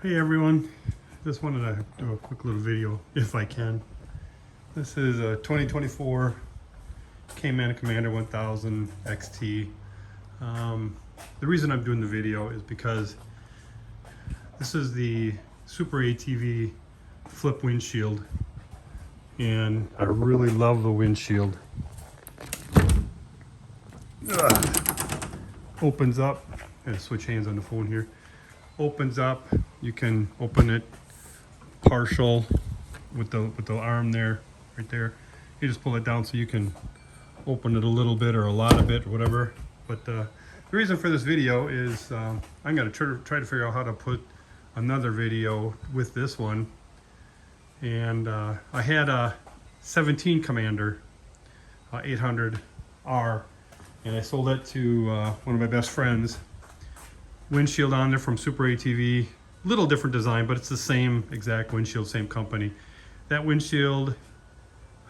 Hey everyone, just wanted to do a quick little video if I can. This is a 2024 Cayman Commander 1000 XT. The reason I'm doing the video is because this is the SuperATV flip windshield, and I really love the windshield. Opens up, and switch hands on the phone here. Opens up, you can open it partial with the arm there, right there. You just pull it down so you can open it a little bit or a lot of it or whatever. But the reason for this video is I'm going to try to figure out how to put another video with this one. And I had a 17 Commander 800R, and I sold it to one of my best friends. Windshield on there from SuperATV, little different design, but it's the same exact windshield, same company. That windshield,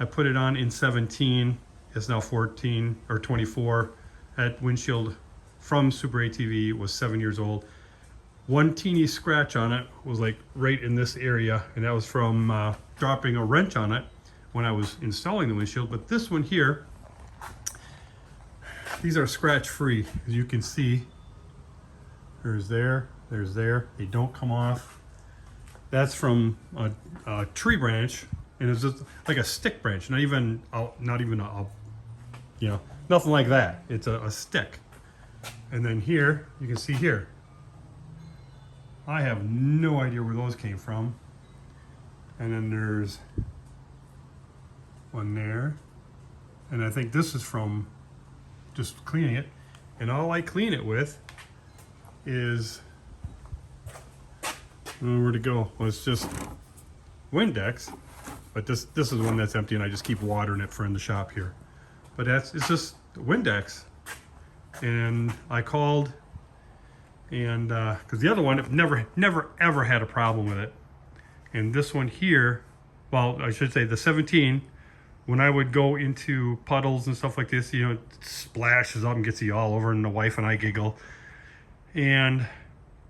I put it on in 17. It's now 14 or 24. That windshield from SuperATV was 7 years old. One teeny scratch on it was like right in this area, and that was from dropping a wrench on it when I was installing the windshield. But this one here, these are scratch free, as you can see. There's there, they don't come off. That's from a tree branch, and it's just like a stick branch, not even a you know, nothing like that. It's a stick. And then here, you can see here, I have no idea where those came from. And then there's one there, and I think this is from just cleaning it. And all I clean it with is, where to go? Well, it's just Windex, but this is one that's empty, and I just keep watering it for in the shop here. But it's just Windex. And I called, and because the other one, I've never ever had a problem with it. And this one here, well, I should say the 17, when I would go into puddles and stuff like this, you know, it splashes up and gets you all over, and the wife and I giggle. And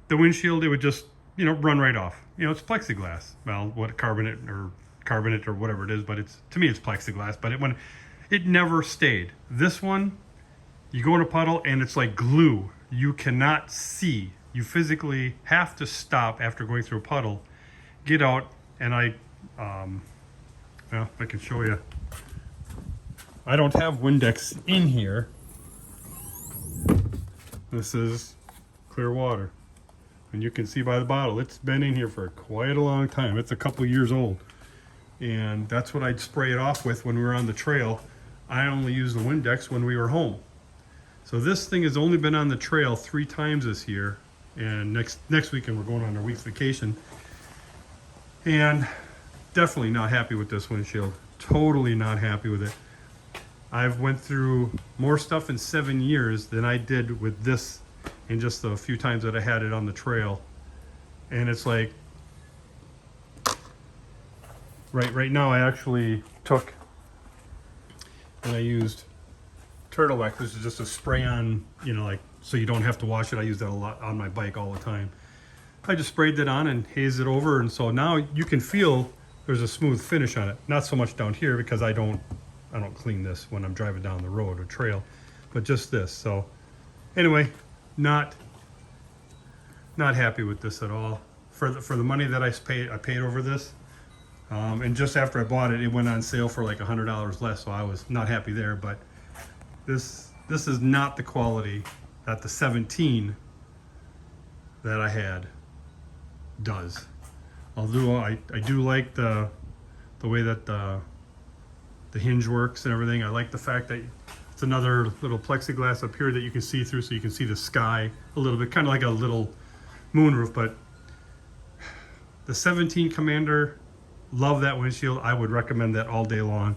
the windshield, it would just, you know, run right off. You know, it's plexiglass. Well, what carbonate or whatever it is, but it's, to me, it's plexiglass. But it never stayed. This one, you go in a puddle and it's like glue. You cannot see. You physically have to stop after going through a puddle, get out, and well, I can show you. I don't have Windex in here. This is clear water, and you can see by the bottle it's been in here for quite a long time. It's a couple years old, and that's what I'd spray it off with when we were on the trail. I only used the Windex when we were home. So this thing has only been on the trail 3 times this year, and next weekend we're going on our week's vacation. And definitely not happy with this windshield. Totally not happy with it. I've went through more stuff in 7 years than I did with this in just the few times that I had it on the trail. And it's like, right now I actually took and I used turtle wax. This is just a spray on, you know, like, so you don't have to wash it. I use that a lot on my bike all the time. I just sprayed it on and hazed it over, and so now you can feel there's a smooth finish on it. Not so much down here because I don't clean this when I'm driving down the road or trail, but just this. So anyway, not happy with this at all. For the money that I paid over this, and just after I bought it, it went on sale for like $100 less, so I was not happy there. But this is not the quality that the 17 that I had does. Although I do like the way that the hinge works and everything. I like the fact that it's another little plexiglass up here that you can see through, so you can see the sky a little bit, kind of like a little moonroof. But the 17 Commander, love that windshield. I would recommend that all day long.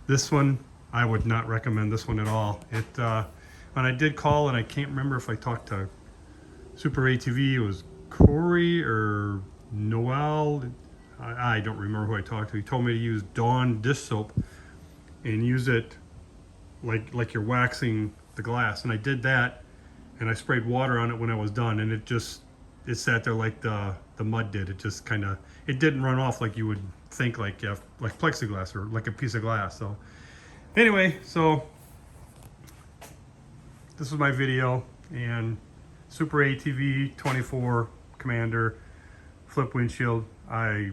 This one, I would not recommend this one at all. It when I did call, and I can't remember if I talked to SuperATV, it was Corey or Noel. I don't remember who I talked to. He told me to use Dawn dish soap and use it like you're waxing the glass. And I did that, and I sprayed water on it when I was done, and it just it sat there like the mud did. It just kind of, it didn't run off like you would think, like plexiglass or like a piece of glass. So anyway, so this was my video, and SuperATV 24 Commander flip windshield, I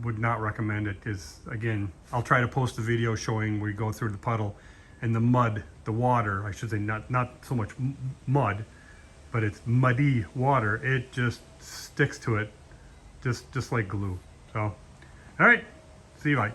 would not recommend it. Is, again, I'll try to post a video showing where you go through the puddle and the mud, the water, I should say, not so much mud, but it's muddy water. It just sticks to it, just like glue. So, all right, see you, bye.